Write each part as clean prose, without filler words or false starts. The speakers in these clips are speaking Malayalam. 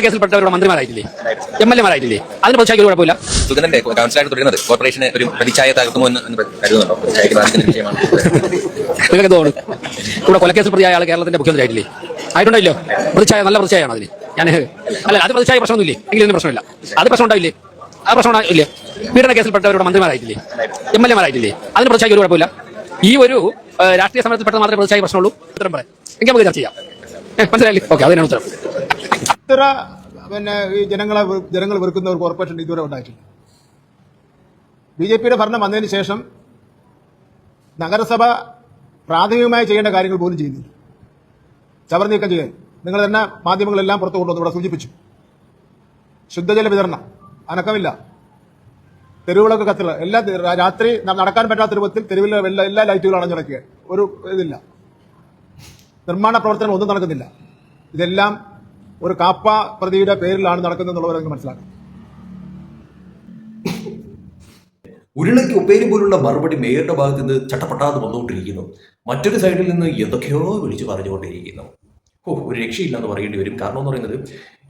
പീഡന കേസിൽപ്പെട്ടവരുടെ മന്ത്രിമാരായിട്ടില്ലേ, MLA മാരായിട്ടില്ലേ? അതിന് പ്രതിഷേധിക്കാൻ കുഴപ്പമില്ല. സുഗതന്റെ കൗൺസിലായിട്ട് തുടരുന്നത് കോർപ്പറേഷന് ഒരു പ്രതിച്ഛായ തകർത്തുമോ എന്ന് കരുതുന്നുണ്ടോ? പ്രതിച്ഛായക്ക് ബാധിക്കുന്ന വിഷയമാണ്. നിങ്ങൾക്ക് തോന്നുന്നു ഇവിടെ കൊലക്കേസിൽ പ്രതിയായ ആൾ കേരളത്തിന്റെ മുഖ്യമന്ത്രി ആയിട്ടില്ലേ? ആയിട്ടുണ്ടല്ലോ. പ്രതിച്ഛായ നല്ല പ്രതിച്ഛായാണ് അതിന്. ഞാൻ അല്ല, അത് പ്രതിച്ഛായ പ്രശ്നമൊന്നുമില്ലേ? എങ്കിലും ഇതിന് പ്രശ്നമില്ല. അത് പ്രശ്നം ഉണ്ടാവില്ലേ? ആ പ്രശ്നം ഇല്ലേ? പീഡന കേസിൽപ്പെട്ടവരുടെ മന്ത്രിമാരായിട്ടില്ലേ, MLA മാരായിട്ടില്ലേ? അതിന് പ്രതിച്ഛായ ഒരു കുഴപ്പമില്ല. ഈ ഒരു രാഷ്ട്രീയ സമരത്തിൽപ്പെട്ട മാത്രമേ പ്രതിച്ഛായ പ്രശ്നമുള്ളൂ. ഉത്തരം പറയാം, എങ്കിൽ നമുക്ക് ചർച്ച ചെയ്യാം. മനസ്സിലായില്ലേ? ഓക്കെ, അതിനാണ് ഉത്തരം. ഇത്ര ഈ ജനങ്ങൾ വെറുക്കുന്ന ഒരു കോർപ്പറേഷൻ ഇതുവരെ ഉണ്ടായിട്ടില്ല. BJPയുടെ ഭരണം വന്നതിന് ശേഷം നഗരസഭ പ്രാഥമികമായി ചെയ്യേണ്ട കാര്യങ്ങൾ പോലും ചെയ്യുന്നില്ല. ചവർ നീക്കം ചെയ്യാൻ നിങ്ങൾ തന്നെ മാധ്യമങ്ങളെല്ലാം പുറത്തു കൊണ്ടുവന്നു. ഇവിടെ സൂചിപ്പിച്ചു, ശുദ്ധജല വിതരണം അനക്കമില്ല, തെരുവുകളൊക്കെ കത്തില്ല, എല്ലാ രാത്രി നടക്കാൻ പറ്റാത്ത രൂപത്തിൽ തെരുവിലെ എല്ലാ ലൈറ്റുകളും അണഞ്ഞിടക്കുക, ഒരു ഇതില്ല, നിർമ്മാണ പ്രവർത്തനം ഒന്നും നടക്കുന്നില്ല. ഇതെല്ലാം ഒരു കാപ്പ പ്രതിയുടെ പേരിലാണ് നടക്കുന്നതെന്നുള്ളവർ മനസ്സിലാക്കണം. ഉരുളയ്ക്ക് ഉപ്പേരി പോലുള്ള മറുപടി മേയറുടെ ഭാഗത്ത് നിന്ന് ചട്ടപ്പെട്ടാതെ വന്നുകൊണ്ടിരിക്കുന്നു. മറ്റൊരു സൈഡിൽ നിന്ന് എന്തൊക്കെയോ വിളിച്ചു പറഞ്ഞുകൊണ്ടിരിക്കുന്നു. ഒരു രക്ഷയില്ലെന്ന് പറയേണ്ടി വരും. കാരണം എന്ന് പറയുന്നത്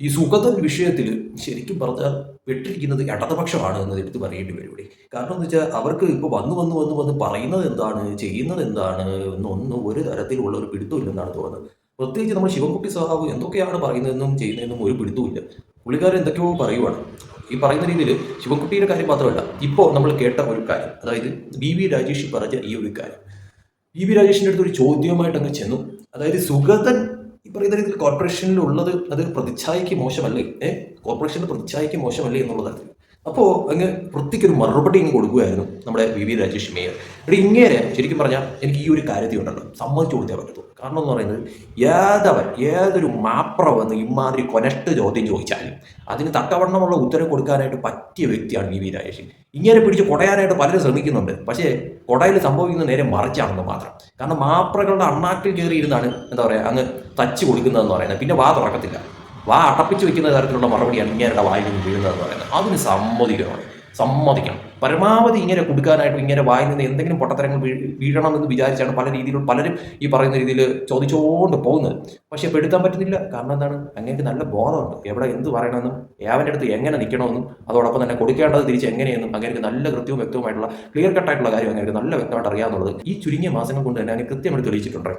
ഈ സുഗതൻ വിഷയത്തിൽ ശരിക്കും പറഞ്ഞാൽ പെട്ടിരിക്കുന്നത് ഇടതുപക്ഷമാണ് എന്ന് എടുത്ത് പറയേണ്ടി വരും ഇവിടെ. കാരണം എന്ന് വെച്ചാൽ അവർക്ക് ഇപ്പോൾ വന്ന് പറയുന്നത് എന്താണ്, ചെയ്യുന്നത് എന്താണ് എന്നൊന്നും ഒരു തരത്തിലുള്ള ഒരു പിടുത്തമില്ലെന്നാണ് തോന്നുന്നത്. പ്രത്യേകിച്ച് നമ്മൾ ശിവൻകുട്ടി സഹാബ് എന്തൊക്കെയാണ് പറയുന്നതെന്നും ചെയ്യുന്നതെന്നും ഒരു പിടുത്തമില്ല. പുള്ളിക്കാരൻ എന്തൊക്കെയോ പറയുവാണ്. ഈ പറയുന്ന രീതിയിൽ ശിവൻകുട്ടിയുടെ കാര്യം മാത്രമല്ല, ഇപ്പോൾ നമ്മൾ കേട്ട ഒരു കാര്യം, അതായത് BV രാജേഷ് പറഞ്ഞ ഈ ഒരു കാര്യം, BV രാജേഷിൻ്റെ അടുത്ത് ഒരു ചോദ്യവുമായിട്ട് അങ്ങ് ചെന്നു. അതായത് സുഗതൻ ഈ പറയുന്ന രീതിയിൽ കോർപ്പറേഷനിലുള്ളത് അത് പ്രതിച്ഛായയ്ക്ക് മോശമല്ലേ, കോർപ്പറേഷൻ്റെ പ്രതിച്ഛായയ്ക്ക് മോശമല്ലേ എന്നുള്ള തരത്തിൽ. അപ്പോൾ അങ്ങ് വൃത്തിക്കൊരു മറുപടി ഇങ്ങ് കൊടുക്കുകയായിരുന്നു നമ്മുടെ BV രാജേഷ് മേയർ. ഇവിടെ ഇങ്ങനെ ശരിക്കും പറഞ്ഞാൽ എനിക്ക് ഈ ഒരു കാര്യത്തിൽ ഉണ്ടല്ലോ സമ്മതിച്ചു കൊടുത്തേ പറ്റത്തുള്ളൂ. കാരണം എന്ന് പറയുന്നത് ഏതൊരു മാപ്ര വന്ന് ഇമാതിരി കൊനഷ്ട് ചോദ്യം ചോദിച്ചാലും അതിന് തക്കവണ്ണമുള്ള ഉത്തരം കൊടുക്കാനായിട്ട് പറ്റിയ വ്യക്തിയാണ് BV രാജേഷ്. ഇങ്ങനെ പിടിച്ച് കൊടയാനായിട്ട് പലരും ശ്രമിക്കുന്നുണ്ട്. പക്ഷേ കൊടയിൽ സംഭവിക്കുന്നത് നേരെ മറിച്ചാണെന്ന് മാത്രം. കാരണം മാപ്രകളുടെ അണ്ണാക്കിൽ കയറി ഇരുന്നാണ് എന്താ പറയുക അങ്ങ് തച്ച് കൊടുക്കുന്നതെന്ന് പറയുന്നത്. പിന്നെ വാ തുറക്കത്തില്ല, വാ അടപ്പിച്ച് വെക്കുന്ന തരത്തിലുള്ള മറുപടിയാണ് ഇങ്ങനെയുടെ വായിൽ നിന്ന് വീഴുന്നതെന്ന് പറയുന്നത്. അതിന് സമ്മതിക്കണം. പരമാവധി ഇങ്ങനെ കൊടുക്കാനായിട്ട് ഇങ്ങനെ വായിൽ നിന്ന് എന്തെങ്കിലും പൊട്ടത്തരങ്ങൾ വീഴണമെന്ന് വിചാരിച്ചാണ് പല രീതിയിലും പലരും ഈ പറയുന്ന രീതിയിൽ ചോദിച്ചുകൊണ്ട് പോകുന്നത്. പക്ഷെ പെടുത്താൻ പറ്റുന്നില്ല. കാരണം എന്താണ്, അങ്ങനെയൊക്കെ നല്ല ബോധമുണ്ട് എവിടെ എന്ത് പറയണമെന്നും ഏവൻ്റെ അടുത്ത് എങ്ങനെ നിൽക്കണമെന്നും അതോടൊപ്പം തന്നെ കൊടുക്കേണ്ടത് തിരിച്ച് എങ്ങനെയെന്നും അങ്ങനെ നല്ല കൃത്യവും വ്യക്തവുമായിട്ടുള്ള ക്ലിയർ കട്ടായിട്ടുള്ള കാര്യം അങ്ങനെ നല്ല വ്യക്തമായിട്ട് അറിയാമെന്നുള്ളത് ഈ ചുരുങ്ങിയ മാസങ്ങൾ കൊണ്ട് തന്നെ അങ്ങനെ കൃത്യമായിട്ട് തെളിയിച്ചിട്ടുണ്ട്.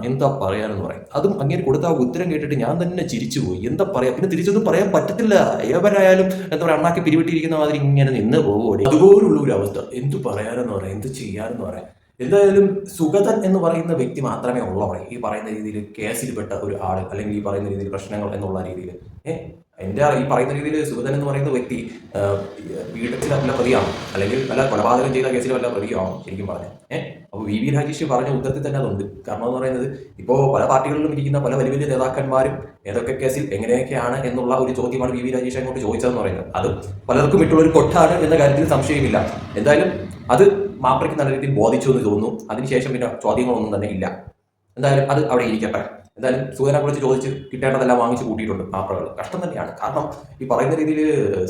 എന്താ പറയാനെന്ന് പറയും. അതും അങ്ങനെ കൊടുത്ത ആ ഉത്തരം കേട്ടിട്ട് ഞാൻ തന്നെ ചിരിച്ചു പോയി. എന്താ പറയാ, പിന്നെ തിരിച്ചൊന്നും പറയാൻ പറ്റത്തില്ല. ഏവരായാലും എന്താ പറയുക അണ്ണാക്കി പിരിവിട്ടിരിക്കുന്ന മാതിരി ഇങ്ങനെ നിന്ന് പോകും. അതുപോലുള്ള ഒരു അവസ്ഥ. എന്ത് പറയാനെന്ന് പറയാം, എന്ത് ചെയ്യാനെന്ന് പറയാം. എന്തായാലും സുഗതൻ എന്ന് പറയുന്ന വ്യക്തി മാത്രമേ ഉള്ളവരെ ഈ പറയുന്ന രീതിയിൽ കേസിൽപ്പെട്ട ഒരു ആൾ അല്ലെങ്കിൽ ഈ പറയുന്ന രീതിയിൽ പ്രശ്നങ്ങൾ എന്നുള്ള രീതിയിൽ എൻ്റെ ഈ പറയുന്ന രീതിയിൽ സുഗതൻ എന്ന് പറയുന്ന വ്യക്തി പീഡനത്തിൽ വല്ല പ്രതിയാണോ അല്ലെങ്കിൽ വല്ല കൊലപാതകം ചെയ്ത കേസിൽ വല്ല പ്രതിയാണോ ശരിക്കും പറഞ്ഞാൽ. അപ്പോൾ BV രാജേഷ് പറഞ്ഞ ഉത്തരത്തിൽ തന്നെ അതുണ്ട്. കാരണം എന്ന് പറയുന്നത് ഇപ്പോൾ പല പാർട്ടികളിലും ഇരിക്കുന്ന പല വലിയ നേതാക്കന്മാരും ഏതൊക്കെ കേസിൽ എങ്ങനെയൊക്കെയാണ് എന്നുള്ള ഒരു ചോദ്യമാണ് BV രാജേഷ് അങ്ങോട്ട് ചോദിച്ചതെന്ന് പറയുന്നത്. അത് പലർക്കും ഇട്ടുള്ളൊരു കൊട്ടാണ് എന്ന കാര്യത്തിൽ സംശയമില്ല. എന്തായാലും അത് മാപ്രയ്ക്ക് നല്ല രീതിയിൽ ബോധിച്ചു എന്ന് തോന്നുന്നു. അതിനുശേഷം പിന്നെ ചോദ്യങ്ങളൊന്നും തന്നെ ഇല്ല. എന്തായാലും അത് അവിടെ ഇരിക്കട്ടെ. എന്തായാലും സുഗതനെ കുറിച്ച് ചോദിച്ച് കിട്ടേണ്ടതെല്ലാം വാങ്ങിച്ച് കൂട്ടിയിട്ടുണ്ട് മാപ്രകൾ. കഷ്ടം തന്നെയാണ്. കാരണം ഈ പറയുന്ന രീതിയിൽ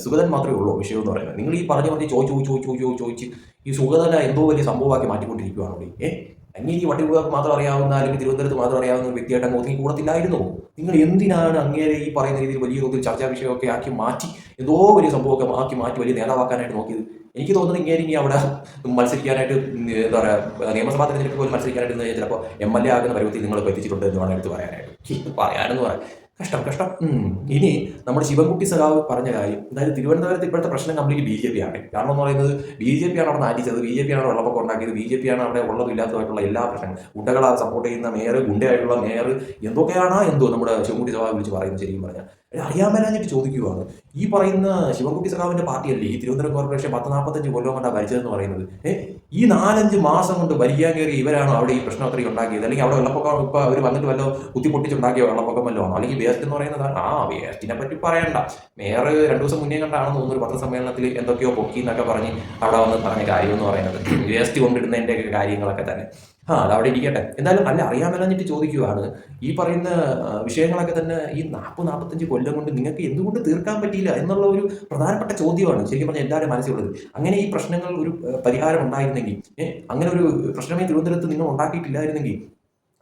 സുഗതൻ മാത്രമേ ഉള്ളൂ വിഷയം എന്ന് പറയുന്നത്. നിങ്ങൾ ഈ പറഞ്ഞ് ചോദിച്ച് ഈ സുഗതനെ എന്തോ വലിയ സംഭവമാക്കി മാറ്റിക്കൊണ്ടിരിക്കുകയാണോ? അങ്ങനെ ഈ വട്ടിയൂർക്ക് മാത്രം അറിയാവുന്ന അല്ലെങ്കിൽ തിരുവനന്തപുരത്ത് മാത്രം അറിയാവുന്ന വ്യക്തിയായിട്ട് അങ്ങ് ഒതുങ്ങി കൂടത്തില്ലായിരുന്നു. നിങ്ങൾ എന്തിനാണ് അങ്ങേരെ ഈ പറയുന്ന രീതിയിൽ വലിയ തോതിൽ ചർച്ചാ വിഷയമൊക്കെ ആക്കി മാറ്റി എന്തോ വലിയ സംഭവമൊക്കെ മാറ്റി വലിയ നേതാവാക്കാനായിട്ട് നോക്കിയത്? എനിക്ക് തോന്നുന്നത് ഇങ്ങനെ അവിടെ മത്സരിക്കാനായിട്ട് എന്താ പറയുക നിയമസഭാ തെരഞ്ഞെടുപ്പ് പോലും മത്സരിക്കാനായിട്ട് ചിലപ്പോൾ MLA ആകുന്ന പരുവത്തിൽ നിങ്ങൾ എത്തിച്ചിട്ടുണ്ട് എന്ന് വേണം എടുത്ത് പറയാനായിട്ട്. പറയാനെന്ന് പറയാം കഷ്ടം. ഇനി നമ്മുടെ ശിവൻകുട്ടി സഖാവ് പറഞ്ഞ കാര്യം, അതായത് തിരുവനന്തപുരത്ത് ഇപ്പോഴത്തെ പ്രശ്നം കംപ്ലീറ്റ് BJP ആണ്. കാരണം എന്ന് പറയുന്നത് BJP ആണ് അവിടെ നാറ്റിച്ചത്, BJP ആണ് വെള്ളപ്പൊക്കം ഉണ്ടാക്കിയത്, BJP ആണ് അവിടെ ഉള്ളതില്ലാത്തതായിട്ടുള്ള എല്ലാ പ്രശ്നങ്ങളും. ഗുണ്ടകളെ സപ്പോർട്ട് ചെയ്യുന്ന മേയർ, ഗുണ്ടയായിട്ടുള്ള മേയർ എന്തൊക്കെയാണോ നമ്മുടെ ശിവൻകുട്ടി സഖാവ് വിളിച്ച് പറയുന്നത് ശരിക്കും പറഞ്ഞാൽ അറിയാൻ മേലാഞ്ഞിട്ട് ചോദിക്കുകയാണ്. ഈ പറയുന്ന ശിവൻകുട്ടി സഖാവിന്റെ പാർട്ടിയല്ലേ ഈ തിരുവനന്തപുരം കോർപ്പറേഷൻ 40-45 കൊല്ലം കൊണ്ടാണ് ഭരിച്ചതെന്ന് പറയുന്നത്. ഈ 4-5 മാസം കൊണ്ട് ഭരിക്കാൻ കയറി ഇവരാണോ അവിടെ ഈ പ്രശ്നം അത്രയും ഉണ്ടാക്കിയത്? അല്ലെങ്കിൽ അവിടെ വെള്ളപ്പൊക്കം ഇപ്പോൾ അവർ വന്നിട്ട് വല്ലോ കുത്തിപ്പൊട്ടിച്ചുണ്ടാക്കിയ വെള്ളപ്പൊക്കം വല്ലോ ആണോ? അല്ലെങ്കിൽ വേസ്റ്റ് എന്ന് പറയുന്നത് വേസ്റ്റിനെ പറ്റി പറയണ്ട. മേയർ 2 ദിവസം മുന്നേ കണ്ടാണെന്ന് തോന്നുന്നു ഒരു പത്രസമ്മേളനത്തിൽ എന്തൊക്കെയോ പൊക്കി എന്നൊക്കെ പറഞ്ഞ് അവിടെ വന്ന് പറഞ്ഞ കാര്യം എന്ന് പറയുന്നത് വേസ്റ്റ് കൊണ്ടിടുന്നതിൻ്റെ കാര്യങ്ങളൊക്കെ തന്നെ. അതവിടെ ഇരിക്കട്ടെ. എന്തായാലും അറിയാൻ മേലാഞ്ഞിട്ട് ചോദിക്കുകയാണ്. ഈ പറയുന്ന വിഷയങ്ങളൊക്കെ തന്നെ ഈ 40-45 കൊല്ലം കൊണ്ട് നിങ്ങൾക്ക് എന്തുകൊണ്ട് തീർക്കാൻ പറ്റിയില്ല എന്നുള്ള ഒരു പ്രധാനപ്പെട്ട ചോദ്യമാണ് ശരിക്കും പറഞ്ഞാൽ എല്ലാവരും മനസ്സിലുള്ളത്. അങ്ങനെ ഈ പ്രശ്നങ്ങൾ ഒരു പരിഹാരം ഉണ്ടായിരുന്നെങ്കിൽ, അങ്ങനെ ഒരു പ്രശ്നമേ തിരുവനന്തപുരത്ത് നിങ്ങൾ ഉണ്ടാക്കിയിട്ടില്ലായിരുന്നെങ്കിൽ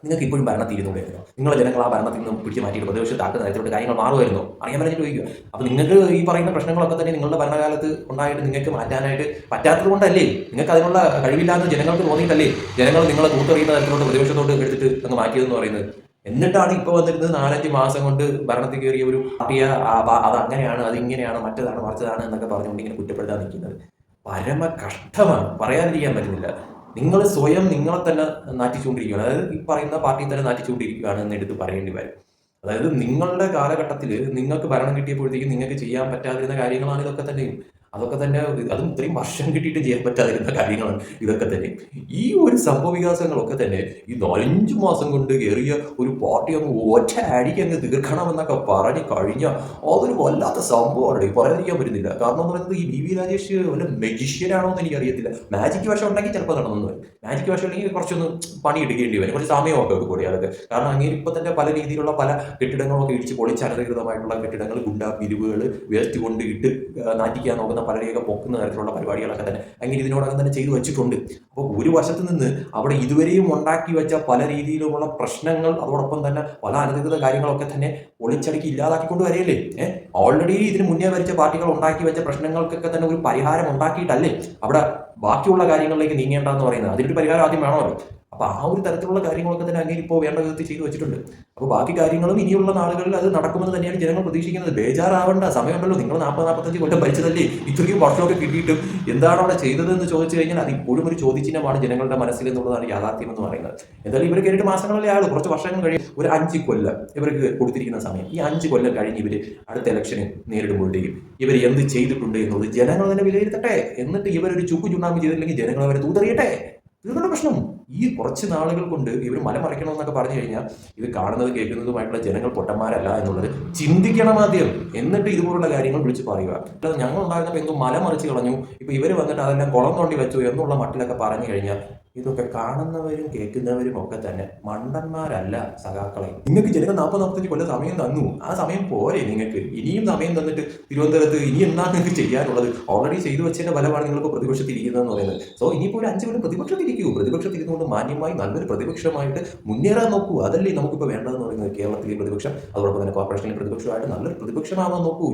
നിങ്ങൾക്ക് ഇപ്പോഴും ഭരണത്തിൽ ഇരുന്നുണ്ടായിരുന്നു. നിങ്ങളെ ജനങ്ങൾ ആ ഭരണത്തിൽ നിന്നും പിടിച്ച് മാറ്റിയിട്ട് പ്രതിപക്ഷത്താക്കുന്ന തരത്തിലോട്ട് കാര്യങ്ങൾ മാറുമായിരുന്നു. അറിയാൻ പറ്റിയിട്ട് ചോദിക്കുക. അപ്പോൾ നിങ്ങൾക്ക് ഈ പറയുന്ന പ്രശ്നങ്ങളൊക്കെ തന്നെ നിങ്ങളുടെ ഭരണകാലത്ത് ഉണ്ടായിട്ട് നിങ്ങൾക്ക് മാറ്റാനായിട്ട് പറ്റാത്തത് കൊണ്ടല്ലേ? നിങ്ങൾക്ക് അതിനുള്ള കഴിവില്ലാന്ന് ജനങ്ങൾക്ക് തോന്നിയിട്ടല്ലേ ജനങ്ങൾ നിങ്ങളെ തൂത്തെറിയുന്ന തരത്തിലോട്ട് പ്രതിപക്ഷത്തോട്ട് എടുത്തിട്ട് അങ്ങ് മാറ്റിയതെന്ന് പറയുന്നത്? എന്നിട്ടാണ് ഇപ്പോൾ വന്നിരുന്നത് 4-5 മാസം കൊണ്ട് ഭരണത്തിൽ കയറിയ ഒരു പാർട്ടിയെ അത് അങ്ങനെയാണ്, അതിങ്ങനെയാണ്, മറ്റതാണ്, മറിച്ചതാണ് എന്നൊക്കെ പറഞ്ഞുകൊണ്ട് ഇങ്ങനെ കുറ്റപ്പെടുത്താൻ നിൽക്കുന്നത് പരമ കഷ്ടമാണ്. പറയാതിരിക്കാൻ പറ്റുന്നില്ല. നിങ്ങൾ സ്വയം നിങ്ങളെ തന്നെ നാറ്റിച്ചുകൊണ്ടിരിക്കുകയാണ്. അതായത് ഈ പറയുന്ന പാർട്ടിയിൽ തന്നെ നാറ്റിച്ചുകൊണ്ടിരിക്കുകയാണ് എന്ന് എടുത്ത് പറയേണ്ടി വരും. അതായത് നിങ്ങളുടെ കാലഘട്ടത്തിൽ നിങ്ങൾക്ക് ഭരണം കിട്ടിയപ്പോഴത്തേക്കും നിങ്ങൾക്ക് ചെയ്യാൻ പറ്റാതിരുന്ന കാര്യങ്ങളാണ് ഇതൊക്കെ തന്നെയും. അതൊക്കെ തന്നെ അതും ഇത്രയും വർഷം കിട്ടിയിട്ട് ചെയ്യാൻ പറ്റാതിരുന്ന കാര്യങ്ങളാണ് ഇതൊക്കെ തന്നെ. ഈ ഒരു സംഭവ വികാസങ്ങളൊക്കെ തന്നെ ഈ 4-5 മാസം കൊണ്ട് കയറിയ ഒരു പാർട്ടി അങ്ങ് ഒറ്റ അടിക്ക് അങ്ങ് തീർക്കണമെന്നൊക്കെ പറഞ്ഞു കഴിഞ്ഞാൽ അതൊരു വല്ലാത്ത സംഭവമാണ്. പറയാതിരിക്കാൻ പറ്റുന്നില്ല. കാരണം എന്ന് പറയുന്നത് ഈ വി രാജേഷ് വല്ല മെജിഷ്യനാണോ എന്ന് എനിക്കറിയത്തില്ല. മാജിക് വശം ഉണ്ടെങ്കിൽ ചിലപ്പോൾ നടന്നു വരും. മാജിക് വശം ഉണ്ടെങ്കിൽ കുറച്ചൊന്ന് പണി എടുക്കേണ്ടി വരും, കുറച്ച് സമയമൊക്കെ കൂടി അതൊക്കെ. കാരണം അങ്ങനെ ഇപ്പം തന്നെ പല രീതിയിലുള്ള പല കെട്ടിടങ്ങളൊക്കെ ഇടിച്ച് പൊളിച്ച് അനധികൃതമായിട്ടുള്ള കെട്ടിടങ്ങൾ, ഗുണ്ടാ പിരിവുകൾ, വേസ്റ്റ് കൊണ്ട് ഇട്ട് നാറ്റിക്കാൻ നോക്കുന്ന പലരെയൊക്കെ പൊക്കുന്ന തരത്തിലുള്ള പരിപാടികളൊക്കെ തന്നെ അങ്ങനെ ഇതിനോടകം തന്നെ ചെയ്തു വെച്ചിട്ടുണ്ട്. അപ്പോൾ ഒരു വശത്ത് നിന്ന് അവിടെ ഇതുവരെയും ഉണ്ടാക്കി വെച്ച പല രീതിയിലുമുള്ള പ്രശ്നങ്ങൾ, അതോടൊപ്പം തന്നെ പല അനധികൃത കാര്യങ്ങളൊക്കെ തന്നെ ഒളിച്ചടുക്കി ഇല്ലാതാക്കിക്കൊണ്ട് വരികയല്ലേ. ഓൾറെഡി ഇതിന് മുന്നേ വരച്ച പാർട്ടികൾ ഉണ്ടാക്കി വെച്ച പ്രശ്നങ്ങൾക്കൊക്കെ തന്നെ ഒരു പരിഹാരം ഉണ്ടാക്കിയിട്ടല്ലേ അവിടെ ബാക്കിയുള്ള കാര്യങ്ങളിലേക്ക് നീങ്ങേണ്ടെന്ന് പറയുന്നത്. അതിനൊരു പരിഹാരം ആദ്യം വേണമല്ലോ. അപ്പോൾ ആ ഒരു തരത്തിലുള്ള കാര്യങ്ങളൊക്കെ തന്നെ അങ്ങനെ ഇപ്പോൾ വേണ്ട വിധത്തിൽ ചെയ്തു വെച്ചിട്ടുണ്ട്. അപ്പോൾ ബാക്കി കാര്യങ്ങളും ഇനിയുള്ള നാളുകളിൽ അത് നടക്കുമെന്ന് തന്നെയാണ് ജനങ്ങൾ പ്രതീക്ഷിക്കുന്നത്. ബേജാറാവേണ്ട സമയമുണ്ടല്ലോ. നിങ്ങൾ 40-45 കൊല്ലം ഭരിച്ചതല്ലേ. ഇത്രയും വർഷമൊക്കെ കിട്ടിയിട്ടും എന്താണ് അവിടെ ചെയ്തതെന്ന് ചോദിച്ചു കഴിഞ്ഞാൽ അത് ഇപ്പോഴും ഒരു ചോദ്യചിഹ്നമാണ് ജനങ്ങളുടെ മനസ്സിൽ എന്നുള്ളതാണ് യാഥാർത്ഥ്യം എന്ന് പറയുന്നത്. എന്തായാലും ഇവർ കയറിയിട്ട് മാസങ്ങളിലേ ആള്, കുറച്ച് വർഷങ്ങൾ കഴിയും. ഒരു 5 കൊല്ലം ഇവർക്ക് കൊടുത്തിരിക്കുന്ന സമയം. ഈ 5 കൊല്ലം കഴിഞ്ഞ് ഇവർ അടുത്ത ഇലക്ഷന് നേരിടുമ്പോഴത്തേക്കും ഇവർ എന്ത് ചെയ്തിട്ടുണ്ട് എന്നുള്ളത് ജനങ്ങൾ തന്നെ വിലയിരുത്തട്ടെ. എന്നിട്ട് ഇവരൊരു ചുക്ക് ചുണ്ണാമ്പ് ചെയ്തില്ലെങ്കിൽ ജനങ്ങൾ അവരെ തൂത്തെറിയട്ടെ. ഇതൊക്കെ പ്രശ്നം. ഈ കുറച്ച് നാളുകൾ കൊണ്ട് ഇവർ മലമറിക്കണമെന്നൊക്കെ പറഞ്ഞു കഴിഞ്ഞാൽ ഇത് കാണുന്നത് കേൾക്കുന്നതുമായിട്ടുള്ള ജനങ്ങൾ പൊട്ടന്മാരല്ല എന്നുള്ളത് ചിന്തിക്കണം ആദ്യം. എന്നിട്ട് ഇതുപോലുള്ള കാര്യങ്ങൾ വിളിച്ച് പറയുക. അല്ലാതെ ഞങ്ങൾ ഉണ്ടായിരുന്നപ്പോൾ എന്തോ മലമറിച്ച് കളഞ്ഞു, ഇപ്പൊ ഇവർ വന്നിട്ട് അതെല്ലാം കുളം തോണ്ടി വെച്ചു എന്നുള്ള മട്ടിലൊക്കെ പറഞ്ഞു കഴിഞ്ഞാൽ ഇതൊക്കെ കാണുന്നവരും കേൾക്കുന്നവരും ഒക്കെ തന്നെ മണ്ടന്മാരല്ല സഖാക്കളെ. നിങ്ങൾക്ക് ജനങ്ങൾ 40-45 കൊല്ലം സമയം തന്നു. ആ സമയം പോരെ നിങ്ങൾക്ക്? ഇനിയും സമയം തന്നിട്ട് തിരുവനന്തപുരത്ത് ഇനി എന്താണ് നിങ്ങൾക്ക് ചെയ്യാനുള്ളത്? ഓൾറെഡി ചെയ്തു വെച്ചതിന്റെ ഫലമാണ് നിങ്ങളിപ്പോൾ പ്രതിപക്ഷത്തിരിക്കുന്നതെന്ന് പറയുന്നത്. സോ ഇനിയിപ്പോൾ ഒരു 5 കൊല്ലം പ്രതിപക്ഷത്തിരിക്കൂ. പ്രതിപക്ഷത്തിരുന്നുകൊണ്ട് മാന്യമായി നല്ലൊരു പ്രതിപക്ഷമായിട്ട് മുന്നേറാൻ നോക്കൂ. അതല്ലേ നമുക്കിപ്പോൾ വേണ്ടതെന്ന് പറയുന്നത്. കേരളത്തിലെ പ്രതിപക്ഷം, അതോടൊപ്പം തന്നെ കോർപ്പറേഷനിലെ പ്രതിപക്ഷമായിട്ട് നല്ലൊരു പ്രതിപക്ഷമാവാൻ നോക്കൂ.